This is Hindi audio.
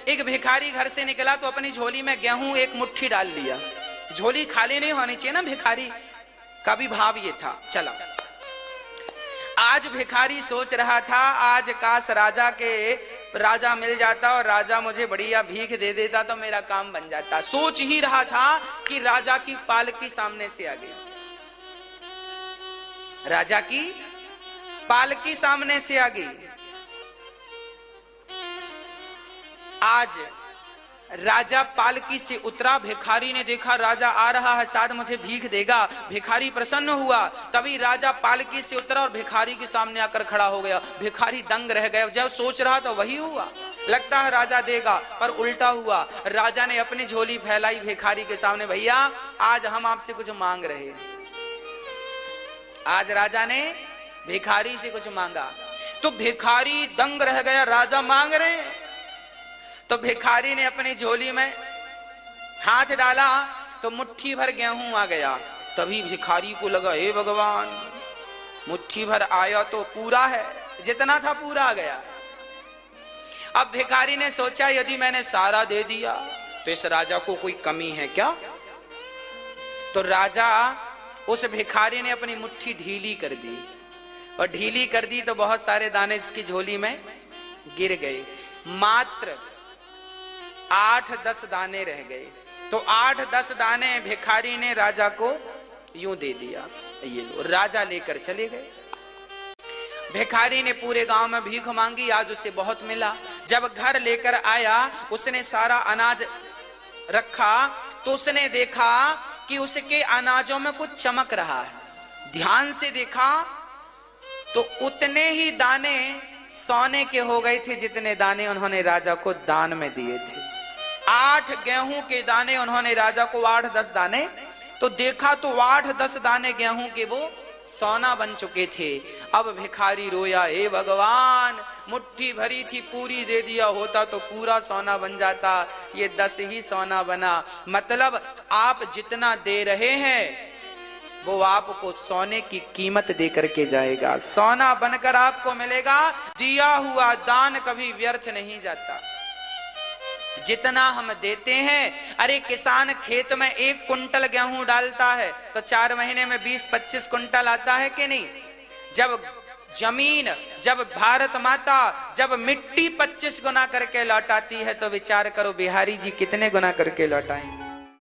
एक भिखारी घर से निकला तो अपनी झोली में गेहूं एक मुट्ठी डाल लिया। झोली खाली नहीं होनी चाहिए ना, भिखारी का भी भाव ये था। चला, आज भिखारी सोच रहा था आज काश राजा मिल जाता और राजा मुझे बढ़िया भीख दे देता तो मेरा काम बन जाता। सोच ही रहा था कि राजा की पालकी सामने से आ गई। राजा की पालकी सामने से आ गई। आज राजा पालकी से उतरा, भिखारी ने देखा राजा आ रहा है, शायद मुझे भीख देगा। भिखारी प्रसन्न हुआ, तभी राजा पालकी से उतरा और भिखारी के सामने आकर खड़ा हो गया। भिखारी दंग रह गया, जब सोच रहा तो वही हुआ, लगता है राजा देगा, पर उल्टा हुआ। राजा ने अपनी झोली फैलाई भिखारी के सामने, भैया आज हम आपसे कुछ मांग रहे हैं। आज राजा ने भिखारी से कुछ मांगा तो भिखारी दंग रह गया, राजा मांग रहे हैं। तो भिखारी ने अपनी झोली में हाथ डाला तो मुट्ठी भर गेहूं आ गया। तभी भिखारी को लगा हे भगवान, मुट्ठी भर आया तो पूरा है, जितना था पूरा आ गया। अब भिखारी ने सोचा यदि मैंने सारा दे दिया तो इस राजा को कोई कमी है क्या। तो राजा उस भिखारी ने अपनी मुट्ठी ढीली कर दी, और ढीली कर दी तो बहुत सारे दाने इसकी झोली में गिर गए। मात्र 8-10 दाने रह गए। तो 8-10 दाने भिखारी ने राजा को यूं दे दिया, ये लो। राजा लेकर चले गए। भिखारी ने पूरे गांव में भीख मांगी, आज उसे बहुत मिला। जब घर लेकर आया, उसने सारा अनाज रखा तो उसने देखा कि उसके अनाजों में कुछ चमक रहा है। ध्यान से देखा तो उतने ही दाने सोने के हो गए थे जितने दाने उन्होंने राजा को दान में दिए थे। 8 गेहूं के दाने उन्होंने राजा को 8-10 दाने तो देखा तो 8-10 दाने गेहूं के वो सोना बन चुके थे। अब भिखारी रोया, हे भगवान मुट्ठी भरी थी पूरी दे दिया होता तो पूरा सोना बन जाता, ये 10 ही सोना बना। मतलब आप जितना दे रहे हैं वो आपको सोने की कीमत दे करके जाएगा, सोना बनकर आपको मिलेगा। दिया हुआ दान कभी व्यर्थ नहीं जाता। जितना हम देते हैं, अरे किसान खेत में 1 कुंटल गेहूं डालता है तो 4 महीने में 20-25 कुंटल आता है कि नहीं। जब जमीन, जब भारत माता, जब मिट्टी 25 गुना करके लौटाती है तो विचार करो बिहारी जी कितने गुना करके लौटाएंगे।